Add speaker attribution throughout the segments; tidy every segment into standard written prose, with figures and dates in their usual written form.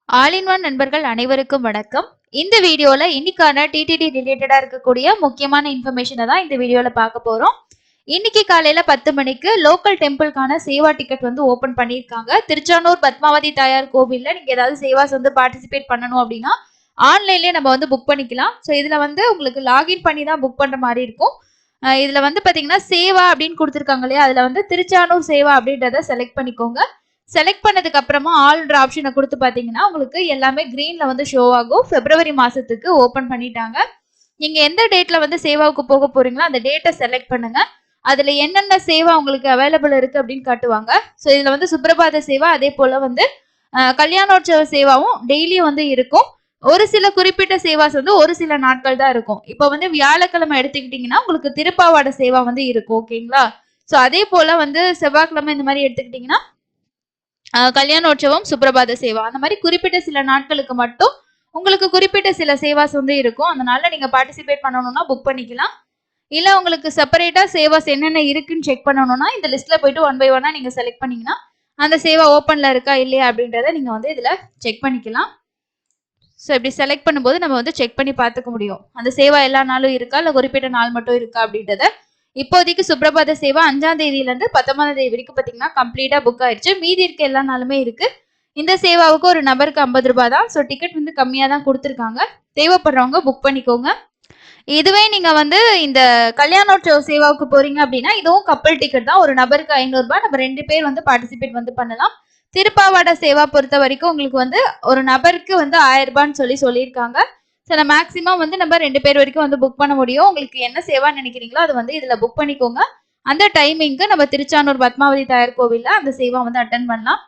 Speaker 1: All in one நண்பர்கள் அனைவருக்கும் வணக்கம். இந்த வீடியோல இன்னைக்கான டிடிடி ரிலேட்டடா இருக்கக்கூடிய முக்கியமான இன்ஃபர்மேஷனை தான் இந்த வீடியோல பார்க்க போறோம். இன்னைக்கு காலையில 10 மணிக்கு லோக்கல் டெம்பிள்கான சேவா டிக்கெட் வந்து ஓபன் பண்ணியிருக்காங்க. திருச்சானூர் பத்மாவதி தாயார் கோவில்ல நீங்க ஏதாவது சேவாஸ் வந்து பார்ட்டிசிபேட் பண்ணணும் அப்படின்னா ஆன்லைன்லயே நம்ம வந்து புக் பண்ணிக்கலாம். ஸோ இதுல வந்து உங்களுக்கு லாகின் பண்ணி தான் புக் பண்ற மாதிரி இருக்கும். இதுல வந்து பாத்தீங்கன்னா சேவா அப்படின்னு கொடுத்துருக்காங்க இல்லையா, அதுல வந்து திருச்சானூர் சேவா அப்படின்றத செலக்ட் பண்ணிக்கோங்க. செலக்ட் பண்ணதுக்கு அப்புறமா ஆல்ன்ற ஆப்ஷனை கொடுத்து பாத்தீங்கன்னா உங்களுக்கு எல்லாமே கிரீன்ல வந்து ஷோ ஆகும். பிப்ரவரி மாசத்துக்கு ஓபன் பண்ணிட்டாங்க. நீங்க எந்த டேட்ல வந்து சேவாவுக்கு போக போறீங்களோ அந்த டேட்டை செலக்ட் பண்ணுங்க. அதுல என்னென்ன சேவா உங்களுக்கு அவைலபிள் இருக்கு அப்படின்னு காட்டுவாங்க. ஸோ இதுல வந்து சுப்ரபாத சேவா, அதே போல வந்து கல்யாணோற்சவ சேவாவும் டெய்லியும் வந்து இருக்கும். ஒரு சில குறிப்பிட்ட சேவாஸ் வந்து ஒரு சில நாட்கள் தான் இருக்கும். இப்போ வந்து வியாழக்கிழமை எடுத்துக்கிட்டீங்கன்னா உங்களுக்கு திருப்பாவாட சேவா வந்து இருக்கும். ஓகேங்களா? ஸோ அதே போல வந்து செவ்வாய்க்கிழமை இந்த மாதிரி எடுத்துக்கிட்டீங்கன்னா கல்யாணோற்சவம், சுப்ரபாத சேவா, அந்த மாதிரி குறிப்பிட்ட சில நாட்களுக்கு மட்டும் உங்களுக்கு குறிப்பிட்ட சில சேவாஸ் வந்து இருக்கும். அதனால நீங்க பார்ட்டிசிபேட் பண்ணணும்னா புக் பண்ணிக்கலாம். இல்ல உங்களுக்கு செப்பரேட்டா சேவாஸ் என்னென்ன இருக்குன்னு செக் பண்ணணும்னா இந்த லிஸ்ட்ல போயிட்டு ஒன் பை ஒன்னா நீங்க செலக்ட் பண்ணீங்கன்னா அந்த சேவா ஓப்பன்ல இருக்கா இல்லையா அப்படின்றத நீங்க வந்து இதுல செக் பண்ணிக்கலாம். ஸோ இப்படி செலக்ட் பண்ணும்போது நம்ம வந்து செக் பண்ணி பார்த்துக்க முடியும் அந்த சேவா எல்லா நாளும் இருக்கா இல்லை குறிப்பிட்ட நாள் மட்டும் இருக்கா அப்படின்றத. இப்போதைக்கு சுப்ரபாத சேவா 5ஆம் தேதியில இருந்து 19ஆம் தேதி வரைக்கும் பாத்தீங்கன்னா கம்ப்ளீட்டா புக் ஆயிடுச்சு. மீதி இருக்க எல்லா நாளுமே இருக்கு. இந்த சேவாவுக்கு ஒரு நபருக்கு 50 ரூபாய் தான். ஸோ டிக்கெட் வந்து கம்மியா தான் கொடுத்துருக்காங்க. தேவைப்படுறவங்க புக் பண்ணிக்கோங்க. இதுவே நீங்க வந்து இந்த கல்யாணோற்சவ சேவாவுக்கு போறீங்க அப்படின்னா இதுவும் கப்பல் டிக்கெட் தான். ஒரு நபருக்கு 500 ரூபாய். நம்ம 2 பேர் வந்து பார்ட்டிசிபேட் வந்து பண்ணலாம். திருப்பாவாட சேவா பொறுத்த வரைக்கும் உங்களுக்கு வந்து ஒரு நபருக்கு வந்து 1000 ரூபான்னு சொல்லியிருக்காங்க. ஸோ மேக்ஸிமம் வந்து நம்ம 2 பேர் வரைக்கும் வந்து புக் பண்ண முடியும். உங்களுக்கு என்ன சேவான்னு நினைக்கிறீங்களோ அது வந்து இதுல புக் பண்ணிக்கோங்க. அந்த டைமிங்க்கு நம்ம திருச்சானூர் பத்மாவதி தாயார் கோவில்ல அந்த சேவா வந்து அட்டன் பண்ணலாம்.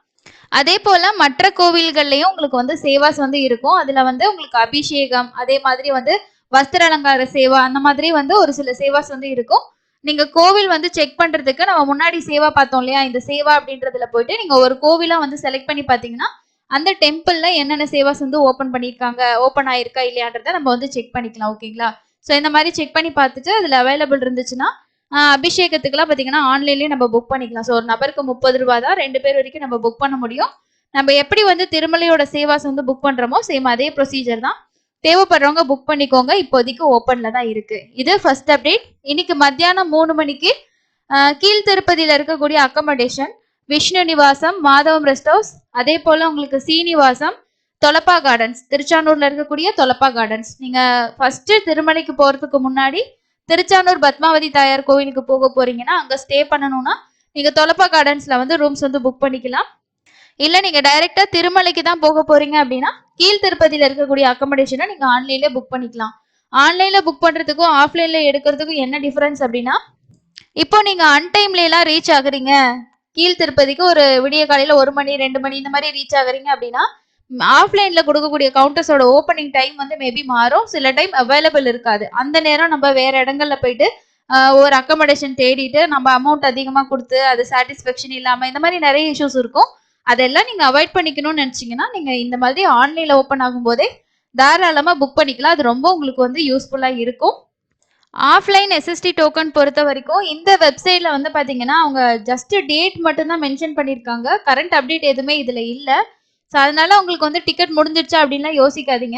Speaker 1: அதே போல மற்ற கோவில்கள்லயும் உங்களுக்கு வந்து சேவாஸ் வந்து இருக்கும். அதுல வந்து உங்களுக்கு அபிஷேகம், அதே மாதிரி வந்து வஸ்திர அலங்கார சேவா, அந்த மாதிரி வந்து ஒரு சில சேவாஸ் வந்து இருக்கும். நீங்க கோவில் வந்து செக் பண்றதுக்கு நம்ம முன்னாடி சேவா பார்த்தோம் இல்லையா, இந்த சேவா அப்படின்றதுல போயிட்டு நீங்க ஒரு கோவிலா வந்து செலக்ட் பண்ணி பாத்தீங்கன்னா அந்த டெம்பிள்ல என்னென்ன சேவாஸ் வந்து ஓபன் பண்ணிருக்காங்க, ஓபன் ஆயிருக்கா இல்லையான்றத நம்ம வந்து செக் பண்ணிக்கலாம். ஓகேங்களா? ஸோ இந்த மாதிரி செக் பண்ணி பார்த்துட்டு அதுல அவைலபிள் இருந்துச்சுன்னா அபிஷேகத்துக்குலாம் பாத்தீங்கன்னா ஆன்லைன்லயே நம்ம புக் பண்ணிக்கலாம். ஸோ ஒரு நபருக்கு 30 ரூபாய் தான். 2 பேர் வரைக்கும் நம்ம புக் பண்ண முடியும். நம்ம எப்படி வந்து திருமலையோட சேவாஸ் வந்து புக் பண்றோமோ சேம் அதே ப்ரொசீஜர் தான். தேவைப்படுறவங்க புக் பண்ணிக்கோங்க. இப்போதைக்கு ஓப்பன்ல தான் இருக்கு. இது ஃபர்ஸ்ட் அப்டேட். இன்னைக்கு மத்தியானம் 3 மணிக்கு கீழ் திருப்பதியில இருக்கக்கூடிய அக்கமடேஷன் விஷ்ணு நிவாசம், மாதவம் ரெஸ்ட் ஹவுஸ், அதே போல உங்களுக்கு சீனிவாசம், தொலப்பா கார்டன்ஸ், திருச்சானூர்ல இருக்கக்கூடிய தொலப்பா கார்டன்ஸ். நீங்க ஃபர்ஸ்ட் திருமலைக்கு போறதுக்கு முன்னாடி திருச்சானூர் பத்மாவதி தாயார் கோவிலுக்கு போக போறீங்கன்னா அங்க ஸ்டே பண்ணணும்னா நீங்க தொலப்பா கார்டன்ஸ்ல வந்து ரூம்ஸ் வந்து புக் பண்ணிக்கலாம். இல்ல நீங்க டைரக்டா திருமலைக்கு தான் போக போறீங்க அப்படின்னா கீழ் திருப்பதியில இருக்கக்கூடிய அக்கமடேஷனை நீங்க ஆன்லைன்ல புக் பண்ணிக்கலாம். ஆன்லைன்ல புக் பண்றதுக்கும் ஆஃப்லைன்ல எடுக்கிறதுக்கும் என்ன டிஃபரன்ஸ் அப்படின்னா, இப்போ நீங்க அன்டைம்ல எல்லாம் ரீச் ஆகுறீங்க, கீழ் திருப்பதிக்கு ஒரு விடிய காலையில 1 மணி 2 மணி இந்த மாதிரி ரீச் ஆகுறீங்க அப்படின்னா ஆஃப்லைன்ல கொடுக்கக்கூடிய கவுண்டர்ஸோட ஓப்பனிங் டைம் வந்து மேபி மாறும். சில டைம் அவைலபிள் இருக்காது. அந்த நேரம் நம்ம வேற இடங்கள்ல போயிட்டு ஒரு அக்கமடேஷன் தேடிட்டு நம்ம அமௌண்ட் அதிகமா கொடுத்து அது சாட்டிஸ்பேக்ஷன் இல்லாம இந்த மாதிரி நிறைய இஷ்யூஸ் இருக்கும். அதெல்லாம் நீங்க அவாய்ட் பண்ணிக்கணும்னு நினைச்சீங்கன்னா நீங்க இந்த மாதிரி ஆன்லைன்ல ஓப்பன் ஆகும் போதே தாராளமா புக் பண்ணிக்கலாம். அது ரொம்ப உங்களுக்கு வந்து யூஸ்ஃபுல்லா இருக்கும். ஆஃப்லைன் எஸ்எஸ்டி டோக்கன் பொறுத்த வரைக்கும் இந்த வெப்சைட்ல வந்து பாத்தீங்கன்னா அவங்க ஜஸ்ட் டேட் மட்டும் தான் மென்ஷன் பண்ணிருக்காங்க. கரண்ட் அப்டேட் எதுவுமே இதுல இல்ல. ஸோ அதனால உங்களுக்கு வந்து டிக்கெட் முடிஞ்சிருச்சா அப்படின்லாம் யோசிக்காதீங்க.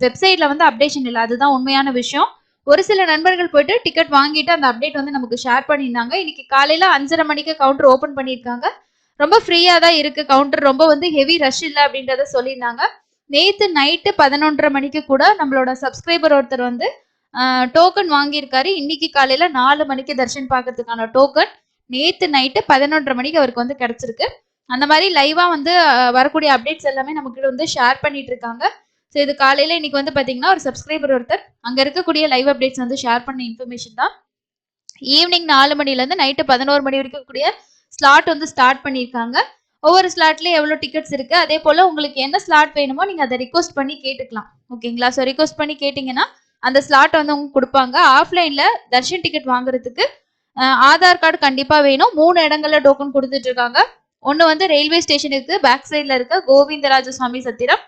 Speaker 1: வெப்சைட்ல வந்து அப்டேஷன் இல்லை, அதுதான் உண்மையான விஷயம். ஒரு சில நண்பர்கள் போயிட்டு டிக்கெட் வாங்கிட்டு அந்த அப்டேட் வந்து நமக்கு ஷேர் பண்ணியிருந்தாங்க. இன்னைக்கு காலையில 5:30 மணிக்கு கவுண்டர் ஓபன் பண்ணியிருக்காங்க. ரொம்ப ஃப்ரீயா தான் இருக்கு கவுண்டர், ரொம்ப வந்து ஹெவி ரஷ் இல்லை அப்படின்றத சொல்லியிருந்தாங்க. நேத்து நைட்டு 11:30 மணிக்கு கூட நம்மளோட சப்ஸ்கிரைபர் ஒருத்தர் வந்து டோக்கன் வாங்கியிருக்காரு. இன்னைக்கு காலையில 4 மணிக்கு தர்ஷன் பார்க்கறதுக்கான டோக்கன் நேத்து நைட்டு 11:30 மணிக்கு அவருக்கு வந்து கிடைச்சிருக்கு. அந்த மாதிரி லைவா வந்து வரக்கூடிய அப்டேட்ஸ் எல்லாமே நமக்கு வந்து ஷேர் பண்ணிட்டு இருக்காங்க. ஸோ இது காலையில இன்னைக்கு வந்து பாத்தீங்கன்னா ஒரு சப்ஸ்கிரைபர் ஒருத்தர் அங்க இருக்கக்கூடிய லைவ் அப்டேட்ஸ் வந்து ஷேர் பண்ண இன்ஃபர்மேஷன் தான். ஈவினிங் 4 மணில இருந்து நைட்டு 11 மணி வரைக்கும் கூடிய ஸ்லாட் வந்து ஸ்டார்ட் பண்ணியிருக்காங்க. ஒவ்வொரு ஸ்லாட்லயும் எவ்வளவு டிக்கெட்ஸ் இருக்கு, அதே போல உங்களுக்கு என்ன ஸ்லாட் வேணுமோ நீங்க அதை ரிக்வஸ்ட் பண்ணி கேட்டுக்கலாம். ஓகேங்களா? ஸோ ரிக்வஸ்ட் பண்ணி கேட்டீங்கன்னா அந்த ஸ்லாட் வந்து அவங்க கொடுப்பாங்க. ஆஃப்லைன்ல தர்ஷன் டிக்கெட் வாங்குறதுக்கு ஆதார் கார்டு கண்டிப்பா வேணும். 3 இடங்கள்ல டோக்கன் கொடுத்துட்டு இருக்காங்க. ஒன்னு வந்து ரயில்வே ஸ்டேஷனுக்கு பேக் சைட்ல இருக்க கோவிந்தராஜ சுவாமி சத்திரம்,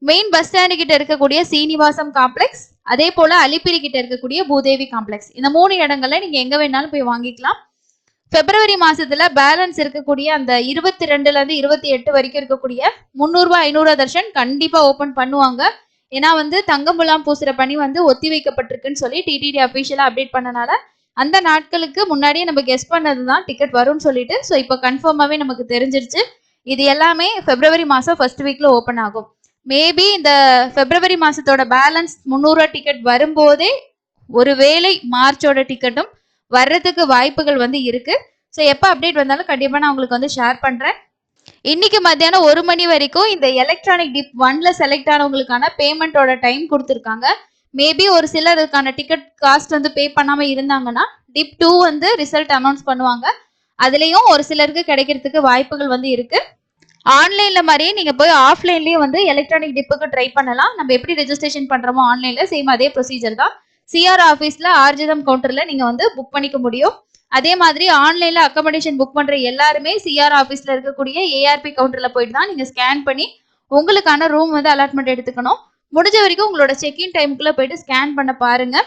Speaker 1: மெயின் பஸ் ஸ்டாண்டு கிட்ட இருக்கக்கூடிய சீனிவாசம் காம்ப்ளெக்ஸ், அதே போல அலிப்பிரி கிட்ட இருக்கக்கூடிய பூதேவி காம்ப்ளெக்ஸ். இந்த 3 இடங்கள்ல நீங்க எங்க வேணாலும் போய் வாங்கிக்கலாம். பிப்ரவரி மாசத்துல பேலன்ஸ் இருக்கக்கூடிய அந்த 22ல இருந்து 28 வரைக்கும் இருக்கக்கூடிய 300 ரூபாய் 500 தர்ஷன் கண்டிப்பா ஓபன் பண்ணுவாங்க. ஏன்னா வந்து தங்க முலாம் பூசுற பணி வந்து ஒத்தி வைக்கப்பட்டிருக்குன்னு சொல்லி டிடிடி அபிஷியலா அப்டேட் பண்ணனால அந்த நாட்களுக்கு முன்னாடியே நம்ம கெஸ் பண்ணதுதான் டிக்கெட் வரும்னு சொல்லிட்டு ஸோ இப்போ கன்ஃபார்மாவே நமக்கு தெரிஞ்சிருச்சு. இது எல்லாமே பிப்ரவரி மாசம் ஃபர்ஸ்ட் வீக்ல ஓபன் ஆகும். மேபி இந்த பிப்ரவரி மாசத்தோட பேலன்ஸ் 300 ரூபாய் டிக்கெட் வரும்போதே ஒருவேளை மார்ச்சோட டிக்கெட்டும் வர்றதுக்கு வாய்ப்புகள் வந்து இருக்கு. ஸோ எப்போ அப்டேட் வந்தாலும் கண்டிப்பா நான் உங்களுக்கு வந்து ஷேர் பண்றேன். இன்னைக்கு மத்தியானம் 1 மணி வரைக்கும் இந்த எலக்ட்ரானிக் டிப் 1ல செலக்ட் ஆனவங்களுக்கான பேமெண்டோட டைம் கொடுத்துருக்காங்க. மேபி ஒரு சிலர் அதுக்கான டிக்கெட் காஸ்ட் வந்து பே பண்ணாம இருந்தாங்கன்னா டிப் 2 வந்து ரிசல்ட் அனௌன்ஸ் பண்ணுவாங்க. அதுலயும் ஒரு சிலருக்கு கிடைக்கிறதுக்கு வாய்ப்புகள் வந்து இருக்கு. ஆன்லைன்ல மாதிரியே நீங்க போய் ஆஃப்லைன்லயே வந்து எலக்ட்ரானிக் டிப்புக்கு ட்ரை பண்ணலாம். நம்ம எப்படி ரெஜிஸ்ட்ரேஷன் பண்றோமோ ஆன்லைன்ல சேம் அதே ப்ரொசீஜர் தான். சிஆர் ஆஃபீஸ்ல ஆர்ஜிதம் கவுண்டர்ல நீங்க வந்து புக் பண்ணிக்க முடியும். அதே மாதிரி ஆன்லைன்ல அக்கமடேஷன் புக் பண்ற எல்லாருமே சிஆர் ஆஃபீஸ்ல இருக்கக்கூடிய ஏஆர்பி கவுண்டர்ல போயிட்டு தான் நீங்க ஸ்கேன் பண்ணி உங்களுக்கான ரூம் வந்து அலாட்மெண்ட் எடுத்துக்கணும். முடிஞ்ச வரைக்கும் உங்களோட செக்இன் டைமுக்குள்ள போயிட்டு ஸ்கேன் பண்ண பாருங்க.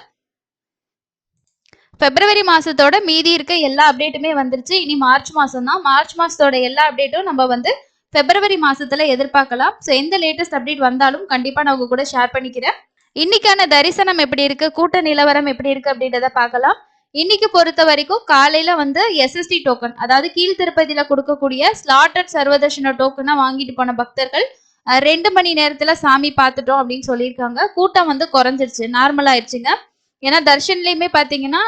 Speaker 1: பிப்ரவரி மாசத்தோட மீதி இருக்க எல்லா அப்டேட்டுமே வந்துருச்சு. இனி மார்ச் மாசம் தான். மார்ச் மாசத்தோட எல்லா அப்டேட்டும் நம்ம வந்து பிப்ரவரி மாசத்துல எதிர்பார்க்கலாம். ஸோ எந்த லேட்டஸ்ட் அப்டேட் வந்தாலும் கண்டிப்பா நான் உங்க கூட ஷேர் பண்ணிக்கிறேன். இன்னைக்கான தரிசனம் எப்படி இருக்கு, கூட்ட நிலவரம் எப்படி இருக்கு அப்படின்றத பார்க்கலாம். இன்னைக்கு பொறுத்த வரைக்கும் காலையில வந்து எஸ்எஸ்டி டோக்கன், அதாவது கீழ் திருப்பதியில கொடுக்கக்கூடிய ஸ்லாட்டட் சர்வதர்ஷன டோக்கனா வாங்கிட்டு போன பக்தர்கள் 2 மணி நேரத்துல சாமி பார்த்துட்டோம் அப்படின்னு சொல்லியிருக்காங்க. கூட்டம் வந்து குறைஞ்சிருச்சு, நார்மல் ஆயிடுச்சுங்க. ஏன்னா தர்ஷன்லயுமே பாத்தீங்கன்னா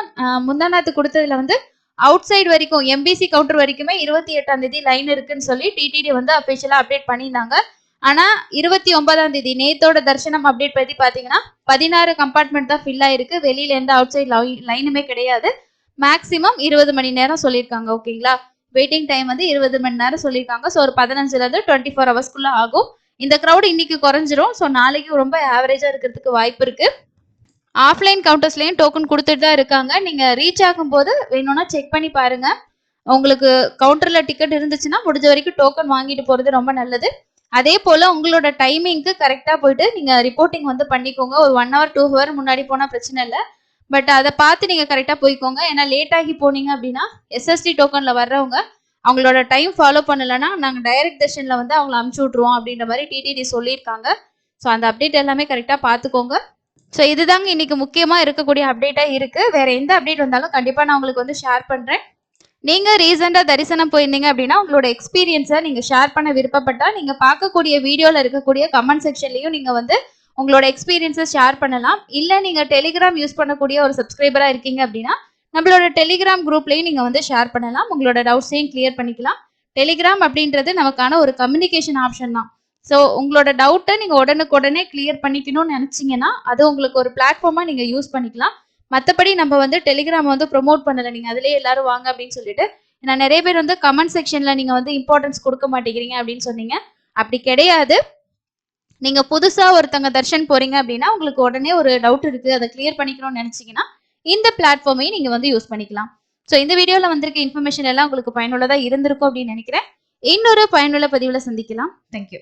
Speaker 1: முந்தாநாத்து கொடுத்ததுல வந்து அவுட் சைடு வரைக்கும் எம்பிசி கவுண்டர் வரைக்குமே 28ஆம் தேதி லைன் இருக்குன்னு சொல்லி டிடிடி வந்து அபிஷியலா அப்டேட் பண்ணியிருந்தாங்க. ஆனா 29ஆம் தேதி நேத்தோட தரிசனம் அப்டேட் பத்தி பாத்தீங்கன்னா 16 கம்பார்ட்மெண்ட் தான் ஃபில் ஆயிருக்கு. வெளியில எந்த அவுட் சைட் லைனுமே கிடையாது. மேக்சிமம் 20 மணி நேரம் சொல்லியிருக்காங்க. ஓகேங்களா, வெயிட்டிங் டைம் வந்து 20 மணி நேரம் சொல்லியிருக்காங்க. ஸோ ஒரு 15ல இருந்து 24 ஹவர்ஸ்க்குள்ள ஆகும். இந்த க்ரௌட் இன்னைக்கு குறைஞ்சிரும். ஸோ நாளைக்கு ரொம்ப ஆவரேஜா இருக்கிறதுக்கு வாய்ப்பு இருக்கு. ஆஃப்லைன் கவுண்டர்ஸ்லயும் டோக்கன் கொடுத்துட்டு தான் இருக்காங்க. நீங்க ரீச் ஆகும் போது வேணும்னா செக் பண்ணி பாருங்க. உங்களுக்கு கவுண்டர்ல டிக்கெட் இருந்துச்சுன்னா முடிஞ்ச வரைக்கும் டோக்கன் வாங்கிட்டு போறது ரொம்ப நல்லது. அதே போல உங்களோட டைமிங்க்கு கரெக்டா போயிட்டு நீங்க ரிப்போர்ட்டிங் வந்து பண்ணிக்கோங்க. ஒரு 1 hour 2 hour முன்னாடி போனா பிரச்சனை இல்லை. பட் அதை பார்த்து நீங்க கரெக்டா போய்க்கோங்க. ஏன்னா லேட் ஆகி போனீங்க அப்படின்னா எஸ்எஸ்டி டோக்கன்ல வர்றவங்க அவங்களோட டைம் ஃபாலோ பண்ணலன்னா நாங்க டைரக்ட் செஷன்ல வந்து அவங்களை அமுச்சு விட்டுருவோம் அப்படின்ற மாதிரி டிடிடி சொல்லியிருக்காங்க. ஸோ அந்த அப்டேட் எல்லாமே கரெக்டா பார்த்துக்கோங்க. ஸோ இதுதாங்க இன்னைக்கு முக்கியமா இருக்கக்கூடிய அப்டேட்டா இருக்கு. வேற எந்த அப்டேட் வந்தாலும் கண்டிப்பா நான் உங்களுக்கு வந்து ஷேர் பண்றேன். நீங்க ரீசெண்டா தரிசனம் போயிருந்தீங்க அப்படின்னா உங்களோட எக்ஸ்பீரியன்ஸை நீங்க ஷேர் பண்ண விருப்பப்பட்டா நீங்க பார்க்கக்கூடிய வீடியோல இருக்கக்கூடிய கமெண்ட் செக்ஷன்லயும் நீங்க வந்து உங்களோட எக்ஸ்பீரியன்ஸை ஷேர் பண்ணலாம். இல்ல நீங்க டெலிகிராம் யூஸ் பண்ணக்கூடிய ஒரு சப்ஸ்கிரைபரா இருக்கீங்க அப்படின்னா நம்மளோட டெலிகிராம் குரூப்லயும் நீங்க வந்து ஷேர் பண்ணலாம். உங்களோட டவுட்ஸையும் கிளியர் பண்ணிக்கலாம். டெலிகிராம் அப்படின்றது நமக்கான ஒரு கம்யூனிகேஷன் ஆப்ஷன் தான். ஸோ உங்களோட டவுட்டை நீங்க உடனுக்குடனே கிளியர் பண்ணிக்கணும்னு நினைச்சீங்கன்னா அது உங்களுக்கு ஒரு பிளாட்ஃபார்மா நீங்க யூஸ் பண்ணிக்கலாம். மற்றபடி நம்ம வந்து டெலிகிராம் வந்து ப்ரொமோட் பண்ணலை, நீங்கள் அதிலே எல்லாரும் வாங்க அப்படின்னு சொல்லிட்டு. நான் நிறைய பேர் வந்து கமெண்ட் செக்ஷனில் நீங்கள் வந்து இம்பார்ட்டன்ஸ் கொடுக்க மாட்டேங்கிறீங்க அப்படின்னு சொன்னீங்க. அப்படி கிடையாது. நீங்கள் புதுசாக ஒருத்தங்க தர்ஷன் போகிறீங்க அப்படின்னா உங்களுக்கு உடனே ஒரு டவுட் இருக்குது, அதை கிளியர் பண்ணிக்கணும்னு நினச்சிங்கன்னா இந்த பிளாட்ஃபார்மையும் நீங்கள் வந்து யூஸ் பண்ணிக்கலாம். ஸோ இந்த வீடியோவில் வந்திருக்க இன்ஃபர்மேஷன் எல்லாம் உங்களுக்கு பயனுள்ளதாக இருந்திருக்கும் அப்படின்னு நினைக்கிறேன். இன்னொரு பயனுள்ள பதிவில் சந்திக்கலாம். தேங்க்யூ.